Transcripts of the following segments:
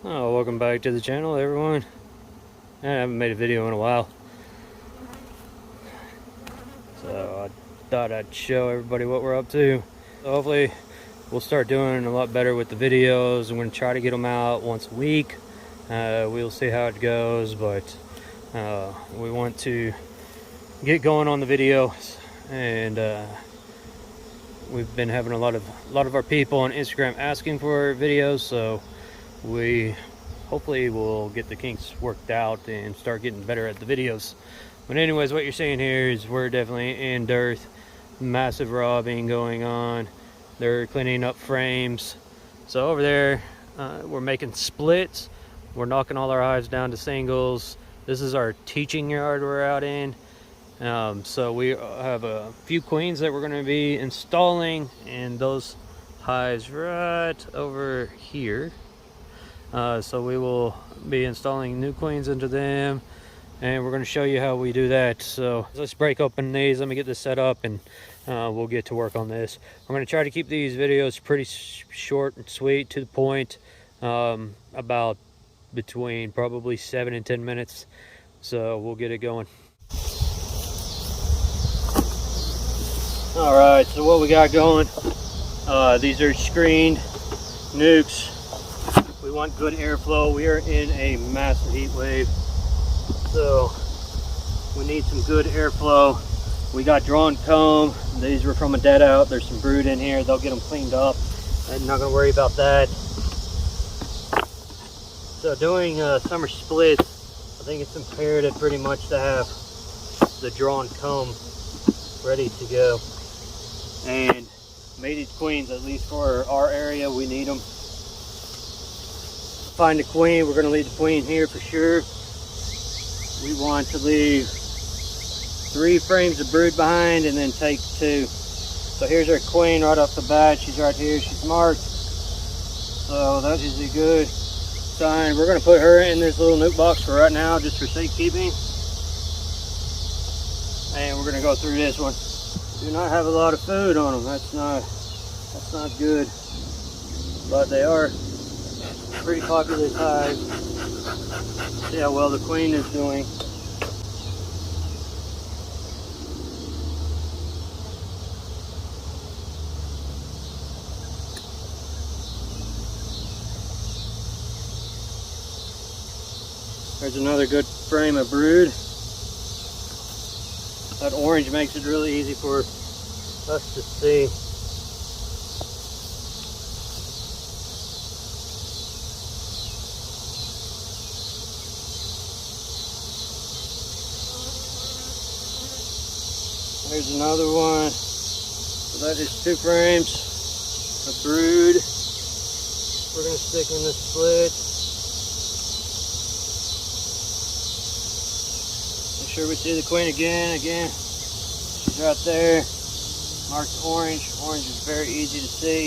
Oh, welcome back to the channel, everyone. I haven't made a video in a while, so I thought I'd show everybody what we're up to. So hopefully we'll start doing a lot better with the videos. I'm going to try to get them out once a week. We'll see how it goes, but we want to get going on the videos, and we've been having a lot of our people on Instagram asking for videos, so we hopefully will get the kinks worked out and start getting better at the videos. But anyways, what you're seeing here is we're definitely in dearth. Massive robbing going on. They're cleaning up frames. So over there, we're making splits. We're knocking all our hives down to singles. This is our teaching yard we're out in. So we have a few queens that we're going to be installing in those hives right over here. So we will be installing new queens into them, and we're going to show you how we do that. So let's break open these. Let me get this set up, and we'll get to work on this. I'm going to try to keep these videos pretty short and sweet, to the point, about between probably 7 and 10 minutes. So we'll get it going. All right, so what we got going, these are screened nukes. We want good airflow. We are in a massive heat wave, so we need some good airflow. We got drawn comb. These were from a dead out. There's some brood in here. They'll get them cleaned up. I'm not going to worry about that. So doing summer splits, I think it's imperative pretty much to have the drawn comb ready to go. And mated queens, at least for our area, we need them. Find a queen. We're going to leave the queen here for sure. We want to leave 3 frames of brood behind and then take 2. So here's our queen right off the bat. She's right here. She's marked. So that is a good sign. We're going to put her in this little nuke box for right now, just for safekeeping. And we're going to go through this one. Do not have a lot of food on them. That's not good. But they are pretty populous hive. See how well the queen is doing. There's another good frame of brood. That orange makes it really easy for us to see. There's another one. So that is 2 frames of brood. We're going to stick in the split. Make sure we see the queen again. She's right there. Marked orange. Orange is very easy to see.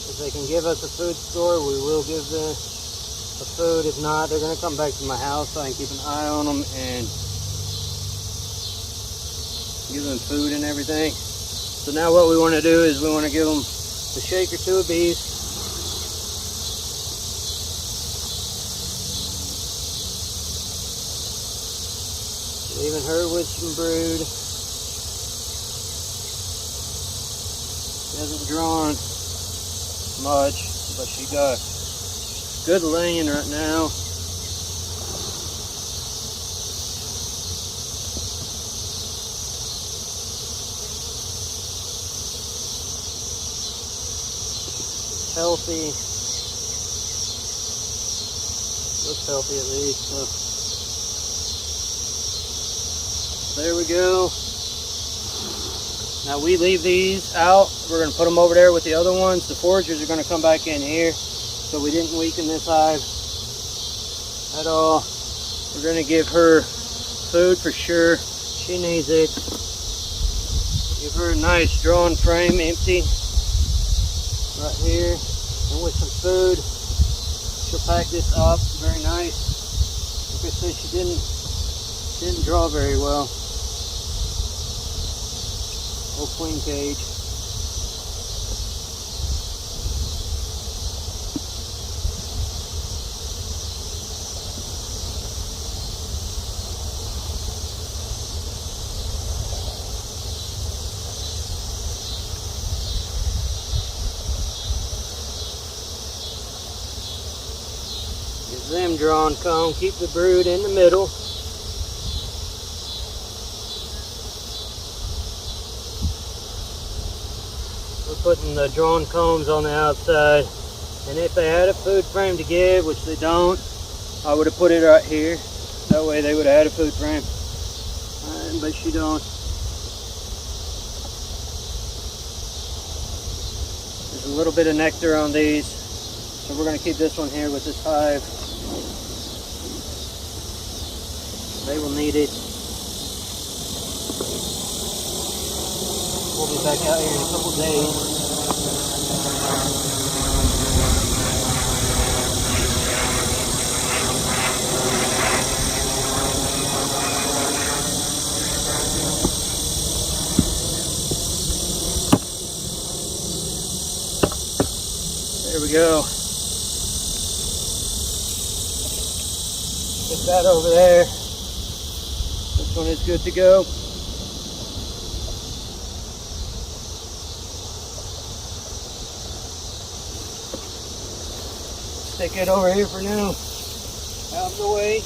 If they can give us a food score, we will give them the food. If not, they're going to come back to my house so I can keep an eye on them and give them food and everything. So now what we want to do is we want to give them a shake or 2 of bees. Leaving her with some brood. She hasn't drawn much, but she got good laying right now. Healthy. Looks healthy at least. So there we go. Now we leave these out. We're going to put them over there with the other ones. The foragers are going to come back in here. So we didn't weaken this hive at all. We're going to give her food for sure. She needs it. Give her a nice drawn frame, empty, right here. And with some food, she'll pack this up very nice. Like I said, she didn't draw very well. whole queen cage. Get them drawn comb, keep the brood in the middle. We're putting the drawn combs on the outside, and if they had a food frame to give, which they don't, I would have put it right here. That way they would have had a food frame, but she don't. There's a little bit of nectar on these, so we're going to keep this one here with this hive. They will need it. We'll be back out here in a couple days. There we go. Put that over there. This one is good to go. Stick it over here for now. Out of the way.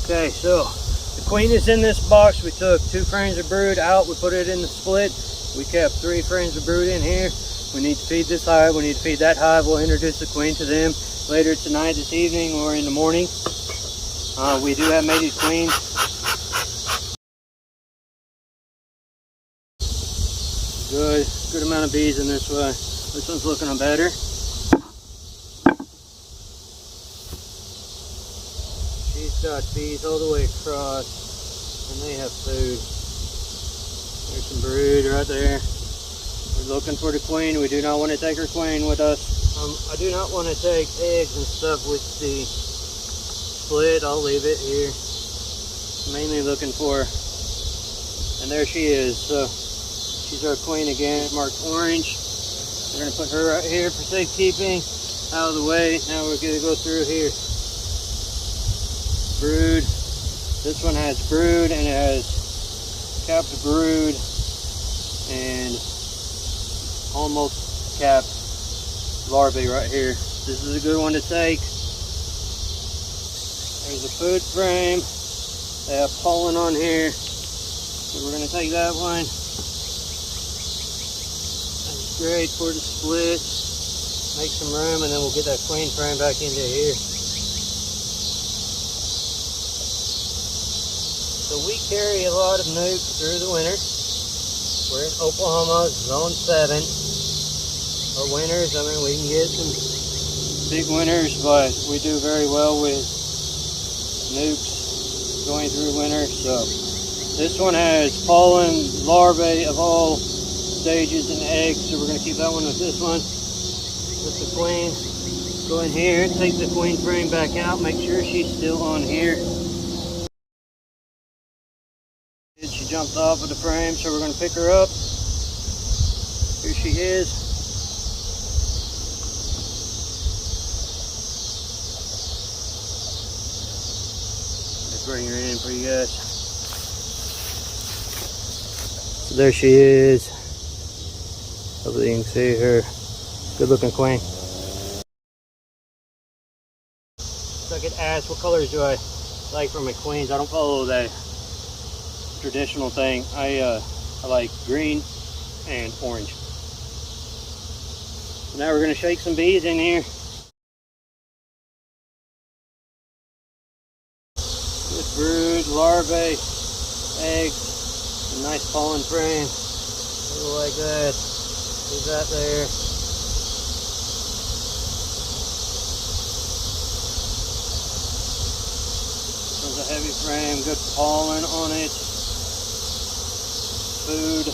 Okay, so the queen is in this box. We took 2 frames of brood out. We put it in the split. We kept 3 frames of brood in here. We need to feed this hive. We need to feed that hive. We'll introduce the queen to them later tonight, this evening, or in the morning. We do have mated queens. Good amount of bees in this way. This one's looking better. She's got bees all the way across, and they have food. There's some brood right there. We're looking for the queen. We do not want to take her queen with us. I do not want to take eggs and stuff with the split. I'll leave it here. Mainly looking for her. And there she is. So she's our queen again, marked orange. We're going to put her right here for safekeeping. Out of the way. Now we're going to go through here. Brood. This one has brood, and it has capped brood and almost capped larvae right here. This is a good one to take. There's a food frame. They have pollen on here. So we're going to take that one. That's great for the split. Make some room, and then we'll get that queen frame back into here. So we carry a lot of nukes through the winter. We're in Oklahoma, zone 7. Our winters, I mean, we can get some big winters, but we do very well with nukes going through winter. So this one has pollen, larvae of all stages, and eggs. So we're going to keep that one with this one. With the queen, go in here, take the queen frame back out, make sure she's still on here. She jumped off of the frame, so we're going to pick her up. Here she is. Let's bring her in for you guys. So there she is. Hopefully you can see her. Good looking queen. So I could ask, what colors do I like for my queens? I don't follow that traditional thing. I like green and orange. So now we're going to shake some bees in here. Good brood, larvae, eggs, a nice pollen frame. Like that. Leave that there. There's a heavy frame, good pollen on it. Food.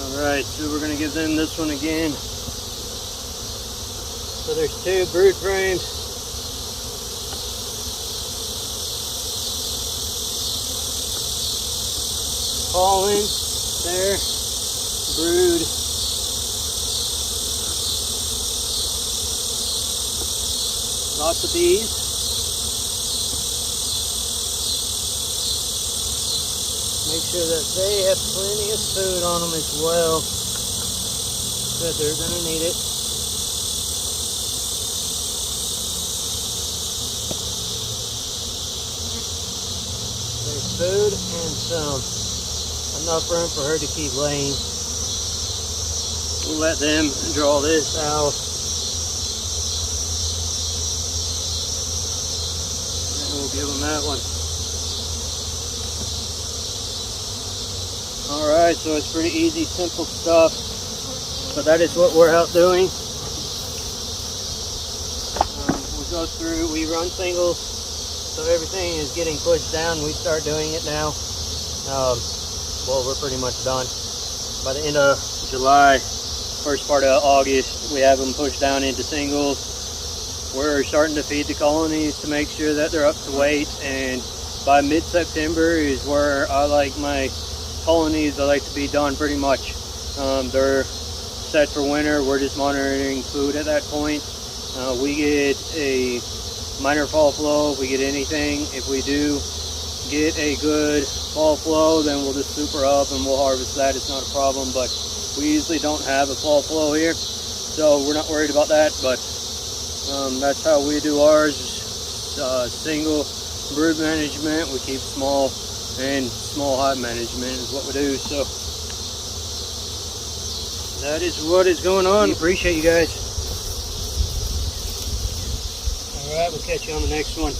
Alright, so we're going to give them this one again. So there's 2 brood frames. Pollen there, brood. Lots of bees. Make sure that they have plenty of food on them as well, because they're going to need it. There's food and some enough room for her to keep laying. We'll let them draw this out. And we'll give them that one. Alright, so it's pretty easy, simple stuff. But that is what we're out doing. We go through, we run singles, so everything is getting pushed down. We start doing it now. Well, we're pretty much done. By the end of July, first part of August, we have them pushed down into singles. We're starting to feed the colonies to make sure that they're up to weight, and by mid-September is where I like my colonies, I like to be done pretty much. They're set for winter. We're just monitoring food at that point. We get a minor fall flow if we get anything. If we do get a good fall flow, then we'll just super up and we'll harvest that. It's not a problem, but we usually don't have a fall flow here, so we're not worried about that. But that's how we do ours. Single brood management. We keep small, and small hive management is what we do. So that is what is going on. Appreciate you guys. All right, we'll catch you on the next one.